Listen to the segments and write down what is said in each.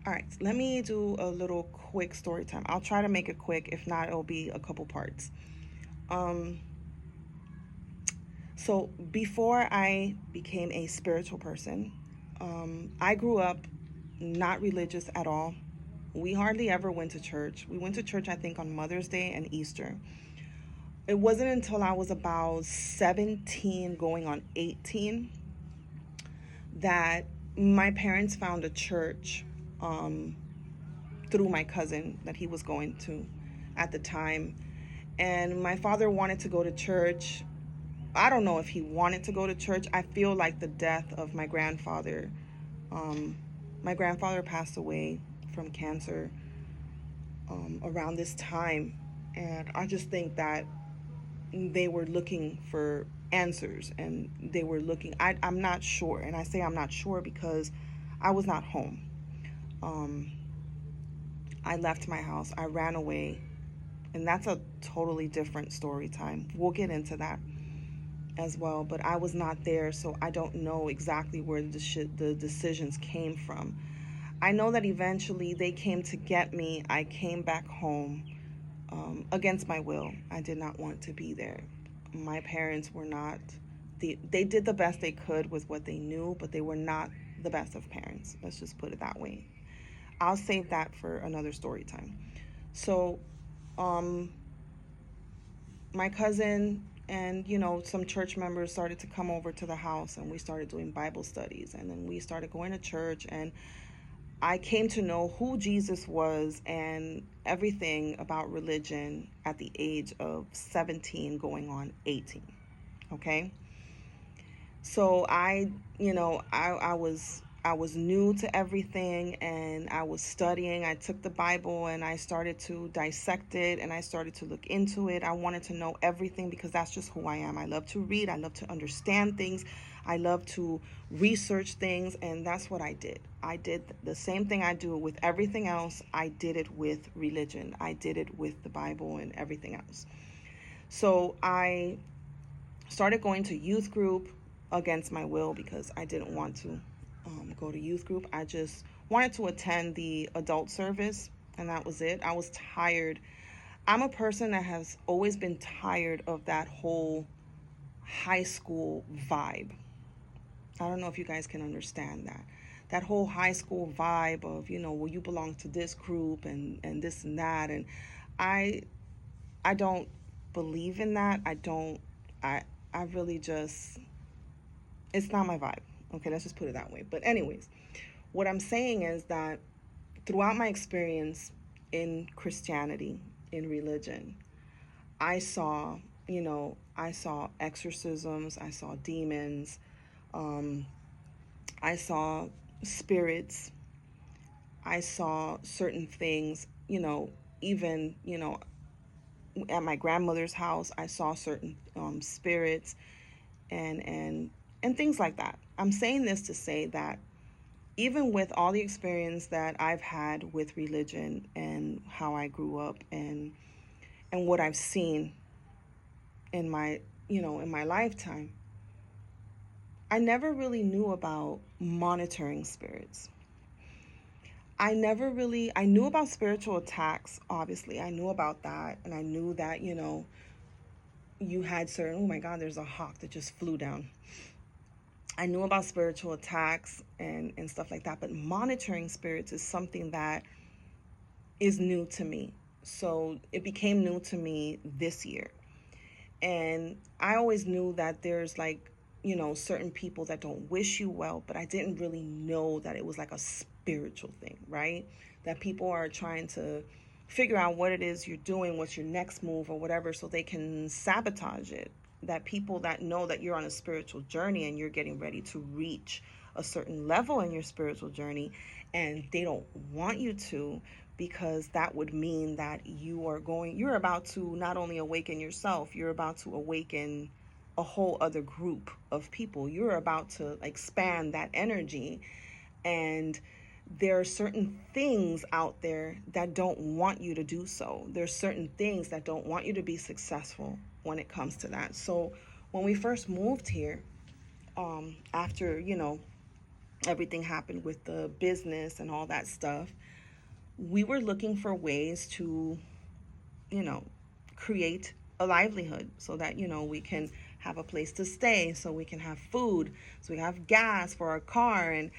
All right, let me do a little quick story time. I'll try to make it quick. If not, it'll be a couple parts. Um, so before I became a spiritual person, I grew up not religious at all. We hardly ever went to church. We went to church, I think, on Mother's Day and Easter. It wasn't until I was about 17, going on 18, that my parents found a church um, through my cousin that he was going to at the time. And my father wanted to go to church. I don't know if he wanted to go to church. I feel like the death of um, my grandfather passed away from cancer around this time. And I just think that they were looking for answers, and they were looking. I'm not sure. And I say I'm not sure because I was not home. Um, I left my house, I ran away, and that's a totally different story time. We'll get into that as well, but I was not there, so I don't know exactly where the decisions came from. I know that eventually they came to get me. I came back home against my will. I did not want to be there. My parents were not, they did the best they could with what they knew, but they were not the best of parents. Let's just put it that way. I'll save that for another story time. So, um, my cousin and some church members started to come over to the house, and we started doing Bible studies, and then we started going to church, and I came to know who Jesus was and everything about religion at the age of 17 going on 18. Okay? So I was new to everything, and I was studying. I took the Bible and I started to dissect it, and I started to look into it. I wanted to know everything because that's just who I am. I love to read, I love to understand things, I love to research things, and that's what I did. I did the same thing I do with everything else. I did it with religion. I did it with the Bible and everything else. So I started going to youth group against my will because I didn't want to go to youth group. I just wanted to attend the adult service, and that was it. I was tired. I'm a person that has always been tired of that whole high school vibe. I don't know if you guys can understand that. That whole high school vibe of, well, you belong to this group and this and that. And I I don't believe in that. I I really just, it's not my vibe. Okay, let's just put it that way. But anyways, what I'm saying is that throughout my experience in Christianity, in religion, I saw exorcisms, I saw demons, um, I saw spirits, I saw certain things, even, at my grandmother's house, I saw certain spirits and things like that. I'm saying this to say that even with all the experience that I've had with religion and how I grew up and what I've seen in my lifetime, I never really knew about monitoring spirits. I knew about spiritual attacks, obviously. I knew about that, and I knew that, you had certain, oh my God, there's a hawk that just flew down. I knew about spiritual attacks and stuff like that, but monitoring spirits is something that is new to me. So it became new to me this year. And I always knew that there's like, certain people that don't wish you well, but I didn't really know that it was like a spiritual thing, right? That people are trying to figure out what it is you're doing, what's your next move or whatever, so they can sabotage it. That people that know that you're on a spiritual journey and you're getting ready to reach a certain level in your spiritual journey, and they don't want you to, because that would mean that you're about to not only awaken yourself, you're about to awaken a whole other group of people. You're about to expand that energy, and there are certain things out there that don't want you to do so. There's certain things that don't want you to be successful when it comes to that. So when we first moved here, after everything happened with the business and all that stuff, we were looking for ways to, you know, create a livelihood so that, we can have a place to stay, so we can have food, so we have gas for our car, and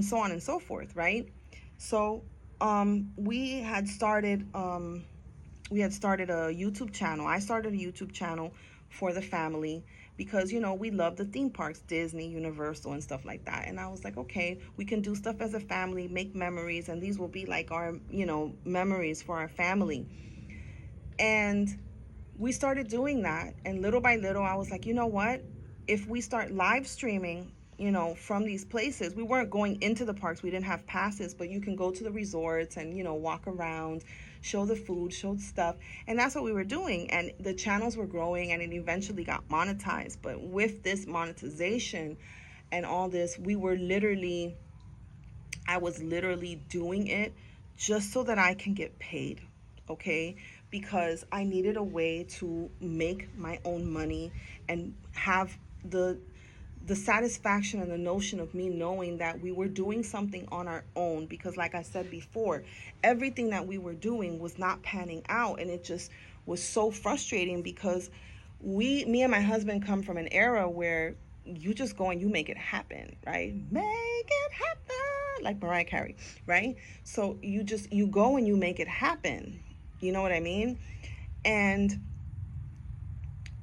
so on and so forth, right? So we had started a YouTube channel. I started a YouTube channel for the family because, we love the theme parks, Disney, Universal, and stuff like that. And I was like, okay, we can do stuff as a family, make memories, and these will be like our, memories for our family. And we started doing that. And little by little, I was like, you know what? If we start live streaming, from these places, we weren't going into the parks. We didn't have passes, but you can go to the resorts and, walk around, show the food, show the stuff. And that's what we were doing. And the channels were growing and it eventually got monetized. But with this monetization and all this, I was literally doing it just so that I can get paid, okay? Because I needed a way to make my own money and have the satisfaction and the notion of me knowing that we were doing something on our own. Because like I said before, everything that we were doing was not panning out, and it just was so frustrating because me and my husband come from an era where you just go and you make it happen, right? Make it happen, like Mariah Carey, right? So you go and you make it happen. You know what I mean? And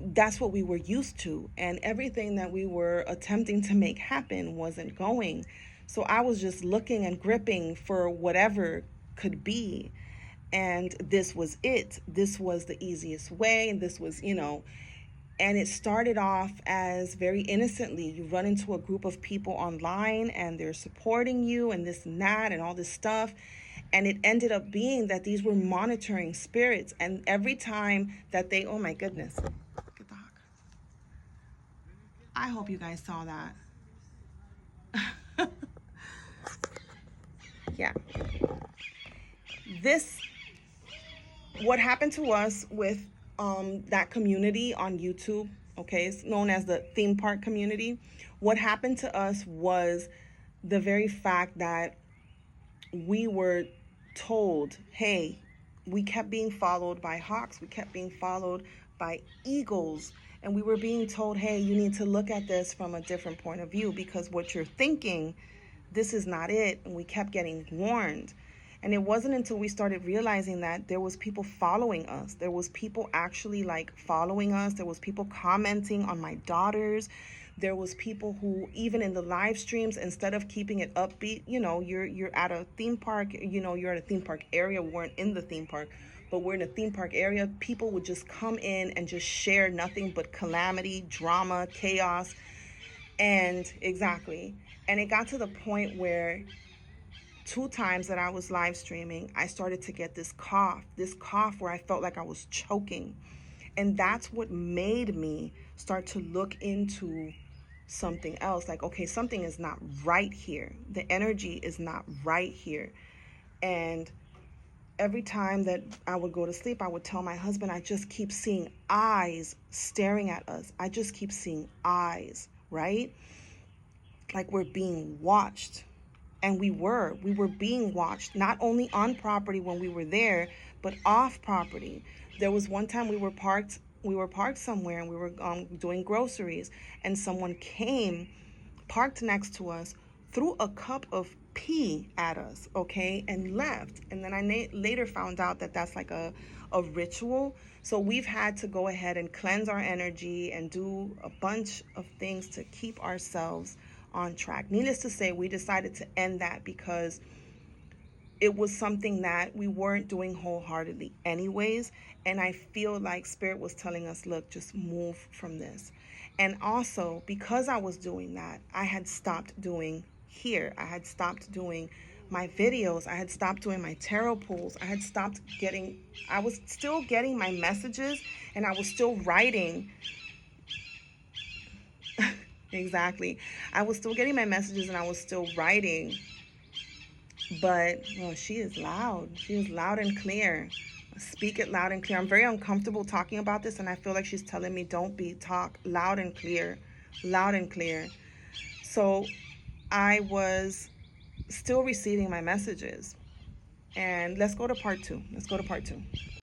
that's what we were used to, and everything that we were attempting to make happen wasn't going. So I was just looking and gripping for whatever could be, and this was it. This was the easiest way, and this was, and it started off as very innocently. You run into a group of people online and they're supporting you and this and that and all this stuff. And it ended up being that these were monitoring spirits. And every time that they, oh my goodness, look at the hawk. I hope you guys saw that. Yeah. What happened to us with that community on YouTube, okay, it's known as the theme park community. What happened to us was the very fact that we were told, hey, we kept being followed by hawks, we kept being followed by eagles, and we were being told, hey, you need to look at this from a different point of view because what you're thinking, this is not it. And we kept getting warned. And it wasn't until we started realizing that there was people following us. There was people actually like following us. There was people commenting on my daughters. There was people who, even in the live streams, instead of keeping it upbeat, you're at a theme park, you're at a theme park area. We weren't in the theme park, but we're in a theme park area. People would just come in and just share nothing but calamity, drama, chaos. And exactly. And it got to the point where 2 times that I was live streaming, I started to get this cough where I felt like I was choking. And that's what made me start to look into something else. Like, okay, something is not right here. The energy is not right here. And every time that I would go to sleep, I would tell my husband, I just keep seeing eyes staring at us. I just keep seeing eyes, right? Like we're being watched. And we were being watched, not only on property when we were there, but off property. There was one time we were parked somewhere and we were doing groceries, and someone came, parked next to us, threw a cup of pee at us, okay, and left. And then I later found out that that's like a ritual. So we've had to go ahead and cleanse our energy and do a bunch of things to keep ourselves on track. Needless to say, we decided to end that because it was something that we weren't doing wholeheartedly anyways. And I feel like Spirit was telling us, look, just move from this. And also, because I was doing that, I had stopped doing here. I had stopped doing my videos. I had stopped doing my tarot pulls. I was still getting my messages, and I was still writing. Exactly. I was still getting my messages and I was still writing. But, well, she is loud. She is loud and clear. Speak it loud and clear. I'm very uncomfortable talking about this, and I feel like she's telling me, talk loud and clear. Loud and clear. So I was still receiving my messages. And let's go to part two. Let's go to part two.